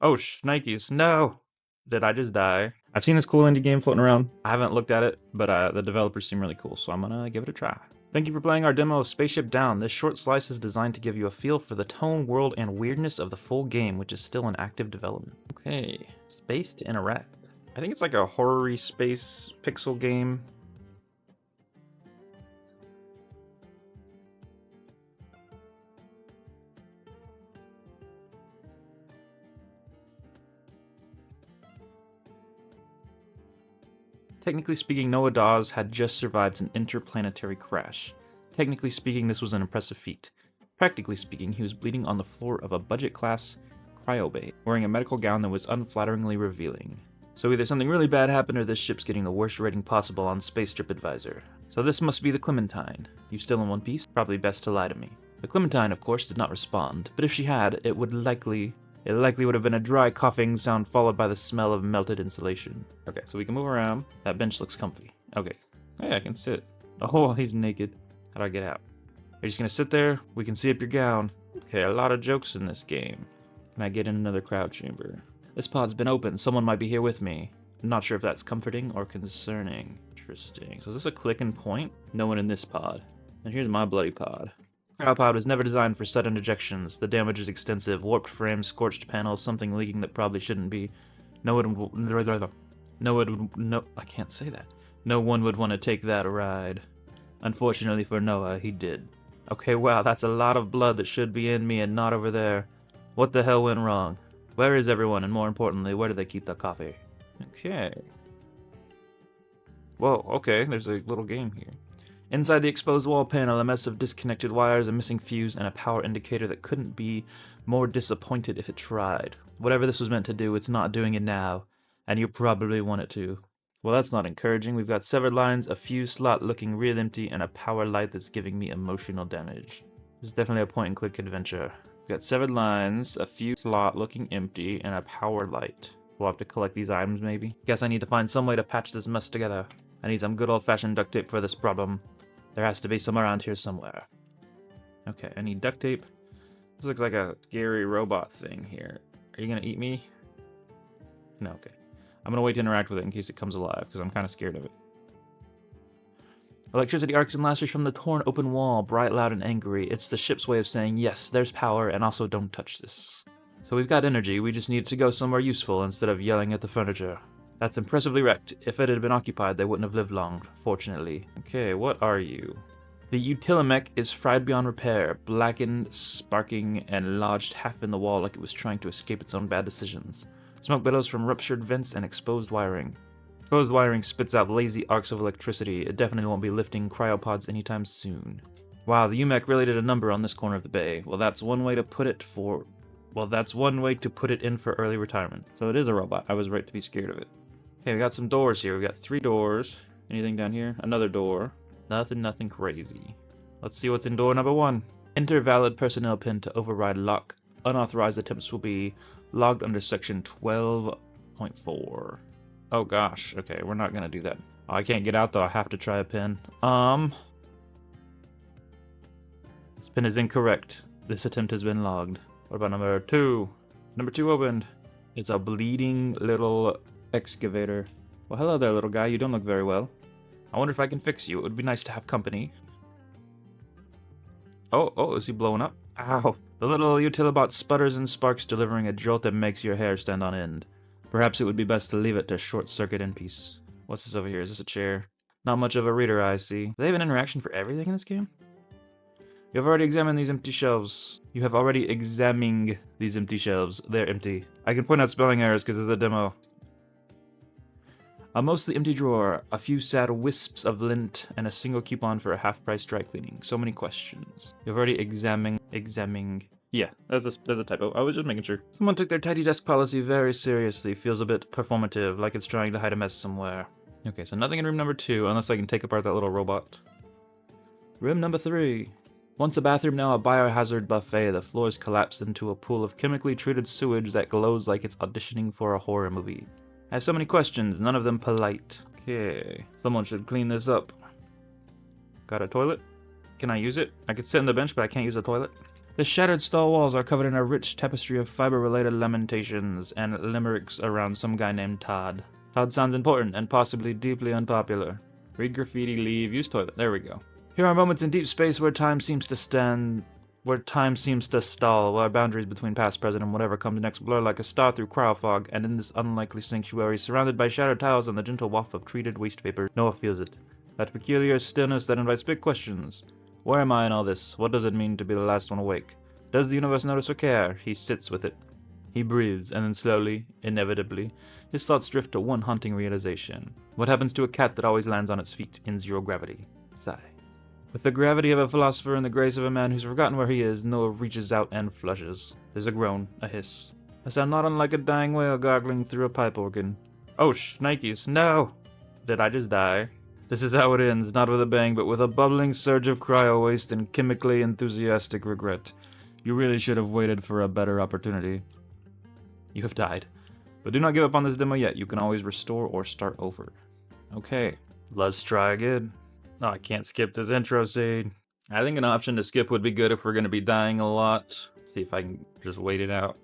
Oh, shnikes. No! Did I just die? I've seen this cool indie game floating around. I haven't looked at it, but the developers seem really cool, so I'm gonna give it a try. Thank you for playing our demo of Spaceship Down. This short slice is designed to give you a feel for the tone, world, and weirdness of the full game, which is still in active development. Okay, space to interact. I think it's like a horror-y space pixel game. Technically speaking, Noah Dawes had just survived an interplanetary crash. Technically speaking, this was an impressive feat. Practically speaking, he was bleeding on the floor of a budget-class cryobay, wearing a medical gown that was unflatteringly revealing. So either something really bad happened or this ship's getting the worst rating possible on Space TripAdvisor. So this must be the Clementine. You still in one piece? Probably best to lie to me. The Clementine, of course, did not respond, but if she had, it likely would have been a dry coughing sound followed by the smell of melted insulation. Okay, so we can move around. That bench looks comfy. Okay. Hey, I can sit. Oh, he's naked. How do I get out? Are you just gonna sit there? We can see up your gown. Okay, a lot of jokes in this game. Can I get in another crowd chamber? This pod's been open. Someone might be here with me. I'm not sure if that's comforting or concerning. Interesting. So is this a click and point? No one in this pod. And here's my bloody pod. Cryopod was never designed for sudden ejections. The damage is extensive. Warped frames, scorched panels, something leaking that probably shouldn't be. No, I can't say that. No one would want to take that ride. Unfortunately for Noah, he did. Okay, wow, that's a lot of blood that should be in me and not over there. What the hell went wrong? Where is everyone? And more importantly, where do they keep the coffee? Okay. Whoa, okay, there's a little game here. Inside the exposed wall panel, a mess of disconnected wires, a missing fuse, and a power indicator that couldn't be more disappointed if it tried. Whatever this was meant to do, it's not doing it now, and you probably want it to. Well, that's not encouraging. We've got severed lines, a fuse slot looking real empty, and a power light that's giving me emotional damage. This is definitely a point-and-click adventure. We've got severed lines, a fuse slot looking empty, and a power light. We'll have to collect these items, maybe. Guess I need to find some way to patch this mess together. I need some good old-fashioned duct tape for this problem. There has to be some around here somewhere. Okay, I need duct tape. This looks like a scary robot thing here. Are you gonna eat me? No, okay. I'm gonna wait to interact with it in case it comes alive, because I'm kind of scared of it. Electricity arcs and lashes from the torn open wall, bright, loud, and angry. It's the ship's way of saying, yes, there's power, and also don't touch this. So we've got energy, we just need it to go somewhere useful instead of yelling at the furniture. That's impressively wrecked. If it had been occupied, they wouldn't have lived long, fortunately. Okay, what are you? The Utilimech is fried beyond repair, blackened, sparking, and lodged half in the wall like it was trying to escape its own bad decisions. Smoke billows from ruptured vents and exposed wiring. Exposed wiring spits out lazy arcs of electricity. It definitely won't be lifting cryopods anytime soon. Wow, the UMEC really did a number on this corner of the bay. Well, that's one way to put it in for early retirement. So it is a robot. I was right to be scared of it. Okay, we got some doors here. We got 3 doors. Anything down here? Another door. Nothing crazy. Let's see what's in door number 1. Enter valid personnel pin to override lock. Unauthorized attempts will be logged under section 12.4. Oh gosh, okay, we're not gonna do that. Oh, I can't get out though, I have to try a pin. This pin is incorrect. This attempt has been logged. What about number 2? Number 2 opened. It's a bleeding little excavator. Well, hello there, little guy. You don't look very well. I wonder if I can fix you. It would be nice to have company. Oh, is he blowing up? Ow. The little Utilibot sputters and sparks, delivering a jolt that makes your hair stand on end. Perhaps it would be best to leave it to short circuit in peace. What's this over here? Is this a chair? Not much of a reader, I see. Do they have an interaction for everything in this game? You have already examined these empty shelves. You have already examined these empty shelves. They're empty. I can point out spelling errors because of the demo. A mostly empty drawer, a few sad wisps of lint, and a single coupon for a half-price dry cleaning. So many questions. You've already examining. Yeah, that's a typo. I was just making sure. Someone took their tidy desk policy very seriously. Feels a bit performative, like it's trying to hide a mess somewhere. Okay, so nothing in room number 2, unless I can take apart that little robot. Room number 3. Once a bathroom, now a biohazard buffet. The floors collapse into a pool of chemically treated sewage that glows like it's auditioning for a horror movie. I have so many questions, none of them polite. Okay, someone should clean this up. Got a toilet? Can I use it? I could sit on the bench, but I can't use the toilet. The shattered stall walls are covered in a rich tapestry of fiber-related lamentations and limericks around some guy named Todd. Todd sounds important and possibly deeply unpopular. Read graffiti, leave, use toilet. There we go. Here are moments in deep space where time seems to stall, where boundaries between past, present, and whatever comes next blur like a star through cryofog, and in this unlikely sanctuary, surrounded by shattered tiles and the gentle waft of treated waste vapor, Noah feels it. That peculiar stillness that invites big questions. Where am I in all this? What does it mean to be the last one awake? Does the universe notice or care? He sits with it. He breathes, and then slowly, inevitably, his thoughts drift to one haunting realization. What happens to a cat that always lands on its feet in zero gravity? Sigh. With the gravity of a philosopher and the grace of a man who's forgotten where he is, Noah reaches out and flushes. There's a groan, a hiss. A sound not unlike a dying whale gargling through a pipe organ. Oh, shnikes, no! Did I just die? This is how it ends, not with a bang, but with a bubbling surge of cryo waste and chemically enthusiastic regret. You really should have waited for a better opportunity. You have died. But do not give up on this demo yet. You can always restore or start over. Okay, let's try again. Oh, I can't skip this intro scene. I think an option to skip would be good if we're going to be dying a lot. Let's see if I can just wait it out.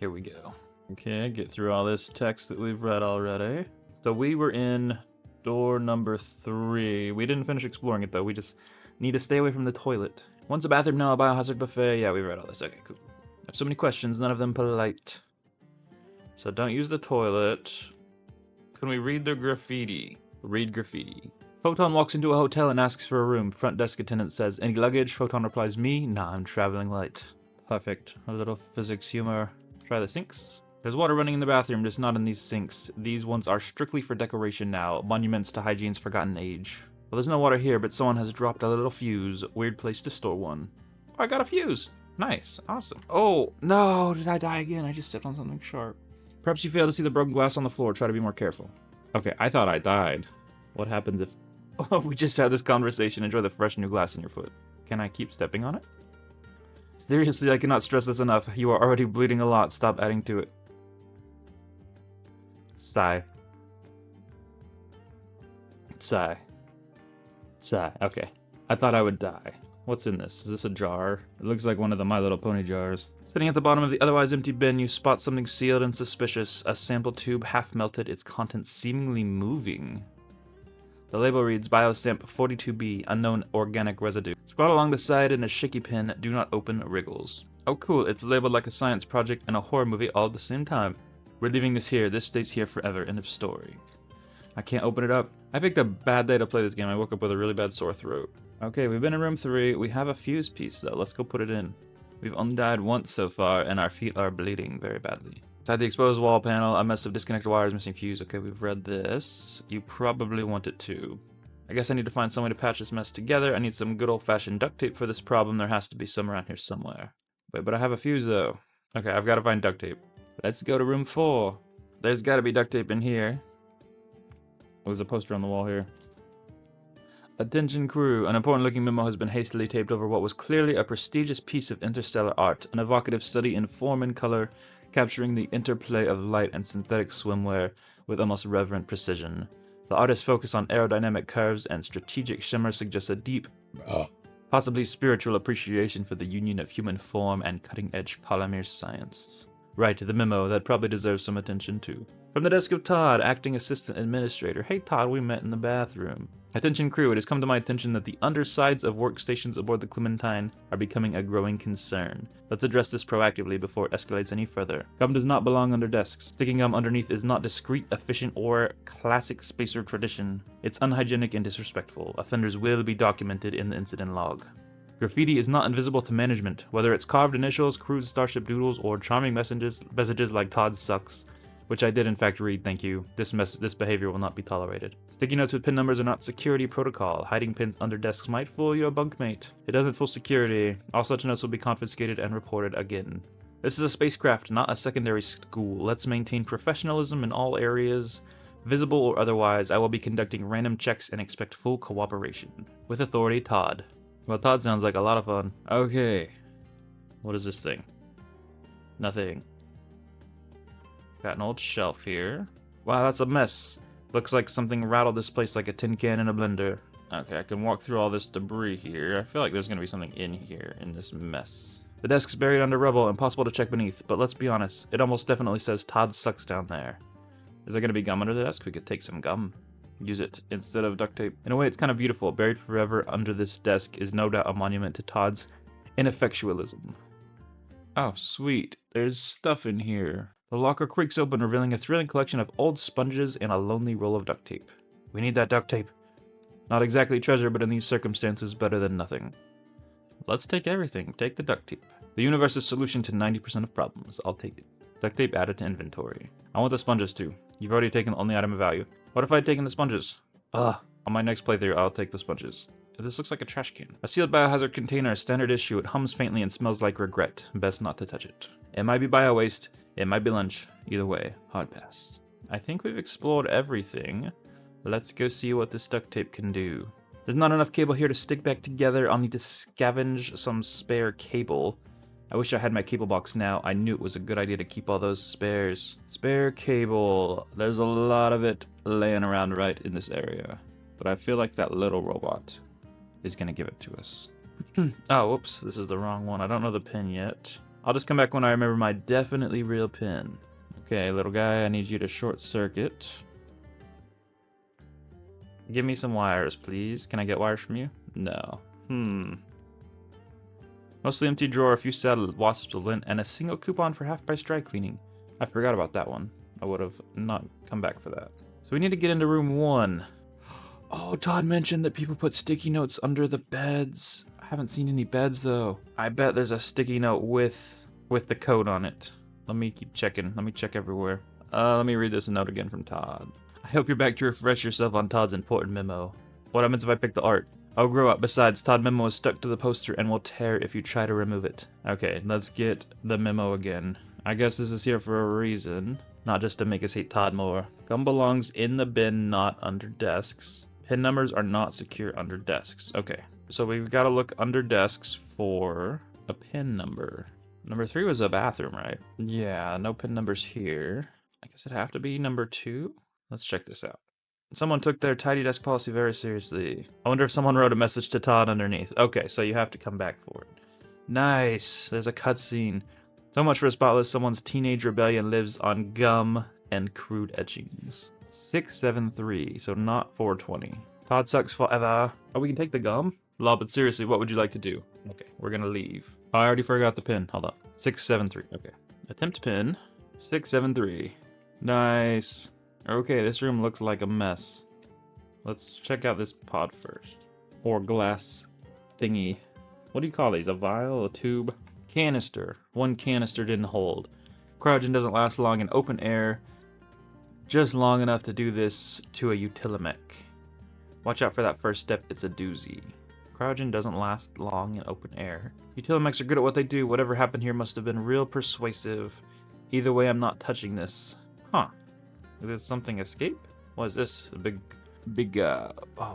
Here we go. Okay, get through all this text that we've read already. So we were in door number 3. We didn't finish exploring it though. We just need to stay away from the toilet. Once a bathroom, now a biohazard buffet. Yeah, we read all this. Okay, cool. I have so many questions, none of them polite. So don't use the toilet. Can we read the graffiti? Read graffiti. Photon walks into a hotel and asks for a room. Front desk attendant says, "Any luggage?" Photon replies, "Me? Nah, I'm traveling light." Perfect. A little physics humor. Try the sinks. There's water running in the bathroom, just not in these sinks. These ones are strictly for decoration now, monuments to hygiene's forgotten age. Well, there's no water here, but someone has dropped a little fuse. Weird place to store one. Oh, I got a fuse! Nice. Awesome. Oh, no! Did I die again? I just stepped on something sharp. Perhaps you fail to see the broken glass on the floor. Try to be more careful. Okay, I thought I died. What happens if... Oh, we just had this conversation. Enjoy the fresh new glass in your foot. Can I keep stepping on it? Seriously, I cannot stress this enough. You are already bleeding a lot. Stop adding to it. Sigh. Sigh. Sigh. Okay. I thought I would die. What's in this? Is this a jar? It looks like one of the My Little Pony jars. Sitting at the bottom of the otherwise empty bin, you spot something sealed and suspicious. A sample tube half melted, its contents seemingly moving. The label reads Biosamp 42B, unknown organic residue. Scrawled along the side in a shaky pen, do not open wriggles. Oh cool, it's labeled like a science project and a horror movie all at the same time. We're leaving this here, this stays here forever, end of story. I can't open it up. I picked a bad day to play this game. I woke up with a really bad sore throat. Okay, we've been in room 3. We have a fuse piece though. Let's go put it in. We've only died once so far, and our feet are bleeding very badly. Inside the exposed wall panel, a mess of disconnected wires, missing fuse. Okay, we've read this. You probably want it too. I guess I need to find some way to patch this mess together. I need some good old-fashioned duct tape for this problem. There has to be some around here somewhere. Wait, but I have a fuse though. Okay, I've got to find duct tape. Let's go to room 4. There's got to be duct tape in here. There's a poster on the wall here. Attention crew, an important looking memo has been hastily taped over what was clearly a prestigious piece of interstellar art, an evocative study in form and color, capturing the interplay of light and synthetic swimwear with almost reverent precision. The artist's focus on aerodynamic curves and strategic shimmer suggests a deep, possibly spiritual appreciation for the union of human form and cutting-edge polymer science. Right, the memo, that probably deserves some attention too. From the desk of Todd, acting assistant administrator. Hey Todd, we met in the bathroom. Attention crew, it has come to my attention that the undersides of workstations aboard the Clementine are becoming a growing concern. Let's address this proactively before it escalates any further. Gum does not belong under desks. Sticking gum underneath is not discreet, efficient, or classic spacer tradition. It's unhygienic and disrespectful. Offenders will be documented in the incident log. Graffiti is not invisible to management, whether it's carved initials, crude starship doodles, or charming messages like Todd sucks. Which I did in fact read, thank you. This behavior will not be tolerated. Sticky notes with pin numbers are not security protocol. Hiding pins under desks might fool your bunkmate. It doesn't fool security. All such notes will be confiscated and reported again. This is a spacecraft, not a secondary school. Let's maintain professionalism in all areas. Visible or otherwise, I will be conducting random checks and expect full cooperation. With authority, Todd. Well, Todd sounds like a lot of fun. Okay. What is this thing? Nothing. Got an old shelf here. Wow, that's a mess. Looks like something rattled this place like a tin can in a blender. Okay, I can walk through all this debris here. I feel like there's gonna be something in here, in this mess. The desk's buried under rubble, impossible to check beneath, but let's be honest, it almost definitely says Todd Sucks down there. Is there gonna be gum under the desk? We could take some gum. Use it instead of duct tape. In a way, it's kind of beautiful. Buried forever under this desk is no doubt a monument to Todd's ineffectualism. Oh, sweet. There's stuff in here. The locker creaks open, revealing a thrilling collection of old sponges and a lonely roll of duct tape. We need that duct tape. Not exactly treasure, but in these circumstances, better than nothing. Let's take everything. Take the duct tape. The universe's solution to 90% of problems. I'll take it. Duct tape added to inventory. I want the sponges too. You've already taken the only item of value. What if I'd taken the sponges? On my next playthrough, I'll take the sponges. This looks like a trash can. A sealed biohazard container, standard issue. It hums faintly and smells like regret. Best not to touch it. It might be bio-waste. It might be lunch. Either way, hard pass. I think we've explored everything. Let's go see what this duct tape can do. There's not enough cable here to stick back together. I'll need to scavenge some spare cable. I wish I had my cable box now. I knew it was a good idea to keep all those spares. Spare cable. There's a lot of it laying around right in this area. But I feel like that little robot is gonna give it to us. Oh, whoops. This is the wrong one. I don't know the pin yet. I'll just come back when I remember my definitely real pin. Okay, little guy, I need you to short circuit. Give me some wires, please. Can I get wires from you? No. Mostly empty drawer, a few saddle wasps of lint, and a single coupon for half-price dry cleaning. I forgot about that one. I would have not come back for that. So we need to get into room 1. Oh, Todd mentioned that people put sticky notes under the beds. I haven't seen any beds, though. I bet there's a sticky note with the code on it. Let me keep checking. Let me check everywhere. Let me read this note again from Todd. I hope you're back to refresh yourself on Todd's important memo. What happens if I pick the art? I'll grow up. Besides, Todd memo is stuck to the poster and will tear if you try to remove it. Okay, let's get the memo again. I guess this is here for a reason. Not just to make us hate Todd more. Gum belongs in the bin, not under desks. Pin numbers are not secure under desks. Okay, so we've got to look under desks for a pin number. Number 3 was a bathroom, right? Yeah, no pin numbers here. I guess it'd have to be number 2. Let's check this out. Someone took their tidy desk policy very seriously. I wonder if someone wrote a message to Todd underneath. Okay, so you have to come back for it. Nice. There's a cutscene. So much for a spotless. Someone's teenage rebellion lives on gum and crude etchings. 673, so not 420. Todd sucks forever. Oh, we can take the gum? Law, but seriously, what would you like to do? Okay, we're gonna leave. Oh, I already forgot the pin. Hold on. 673. Okay. Attempt pin. 673. Nice. Okay, this room looks like a mess. Let's check out this pod first. Or glass thingy. What do you call these? A vial? A tube? Canister. One canister didn't hold. Cryogen doesn't last long in open air. Just long enough to do this to a Utilomech. Watch out for that first step, it's a doozy. Cryogen doesn't last long in open air. Utilomechs are good at what they do. Whatever happened here must have been real persuasive. Either way, I'm not touching this. Huh. Did something escape? What is this? A big,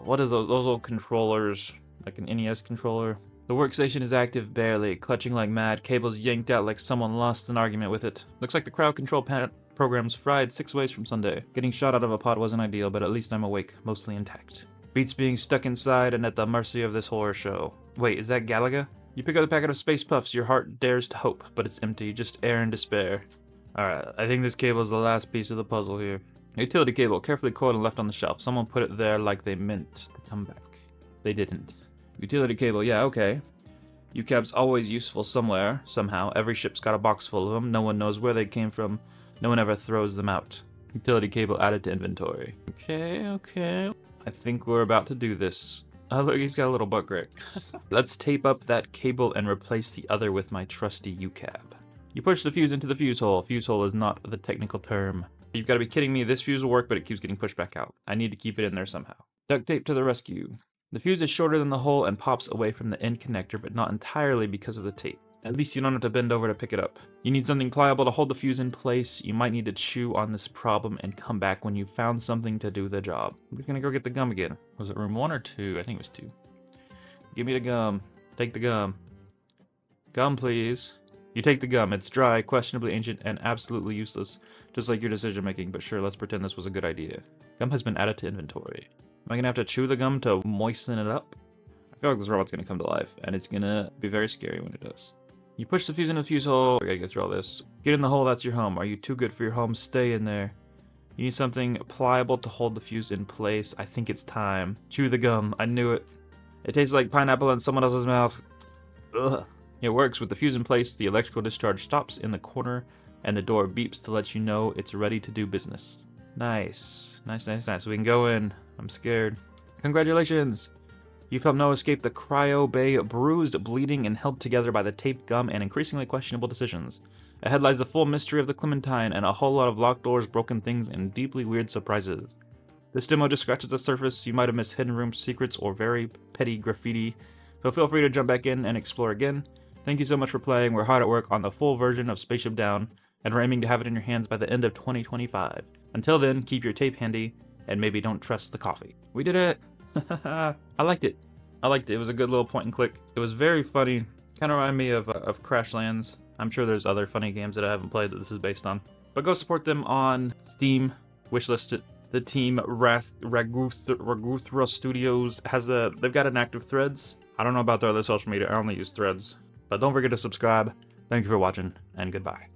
what are those old controllers? Like an NES controller? The workstation is active barely, clutching like mad, cables yanked out like someone lost an argument with it. Looks like the crowd control program's fried 6 ways from Sunday. Getting shot out of a pod wasn't ideal, but at least I'm awake, mostly intact. Beats being stuck inside and at the mercy of this horror show. Wait, is that Galaga? You pick up a packet of Space Puffs, your heart dares to hope, but it's empty, just air and despair. Alright, I think this cable is the last piece of the puzzle here. Utility cable, carefully coiled and left on the shelf. Someone put it there like they meant to come back. They didn't. Utility cable, yeah, okay. UCAB's always useful somewhere, somehow. Every ship's got a box full of them. No one knows where they came from. No one ever throws them out. Utility cable added to inventory. Okay. I think we're about to do this. Oh, look, he's got a little butt crack. Let's tape up that cable and replace the other with my trusty UCAB. You push the fuse into the fuse hole. Fuse hole is not the technical term. You've got to be kidding me. This fuse will work, but it keeps getting pushed back out. I need to keep it in there somehow. Duct tape to the rescue. The fuse is shorter than the hole and pops away from the end connector, but not entirely because of the tape. At least you don't have to bend over to pick it up. You need something pliable to hold the fuse in place. You might need to chew on this problem and come back when you've found something to do the job. I'm just gonna go get the gum again. Was it room 1 or 2? I think it was 2. Give me the gum. Take the gum. Gum, please. You take the gum. It's dry, questionably ancient, and absolutely useless. Just like your decision making, but sure, let's pretend this was a good idea. Gum has been added to inventory. Am I gonna have to chew the gum to moisten it up? I feel like this robot's gonna come to life, and it's gonna be very scary when it does. You push the fuse in the fuse hole. I gotta get through all this. Get in the hole, that's your home. Are you too good for your home? Stay in there. You need something pliable to hold the fuse in place. I think it's time. Chew the gum. I knew it. It tastes like pineapple in someone else's mouth. Ugh. It works. With the fuse in place, the electrical discharge stops in the corner, and the door beeps to let you know it's ready to do business. Nice. Nice. We can go in. I'm scared. Congratulations! You've helped Noah escape the Cryo Bay, bruised, bleeding, and held together by the taped gum and increasingly questionable decisions. Ahead lies the full mystery of the Clementine and a whole lot of locked doors, broken things, and deeply weird surprises. This demo just scratches the surface. You might have missed hidden rooms, secrets, or very petty graffiti, so feel free to jump back in and explore again. Thank you so much for playing. We're hard at work on the full version of Spaceship Down, and we're aiming to have it in your hands by the end of 2025. Until then, keep your tape handy, and maybe don't trust the coffee. We did it! I liked it. It was a good little point and click. It was very funny. Kind of reminded me of Crashlands. I'm sure there's other funny games that I haven't played that this is based on. But go support them on Steam. Wishlist it. The team Raguthra Studios they've got an active Threads. I don't know about their other social media. I only use Threads. But don't forget to subscribe. Thank you for watching, and goodbye.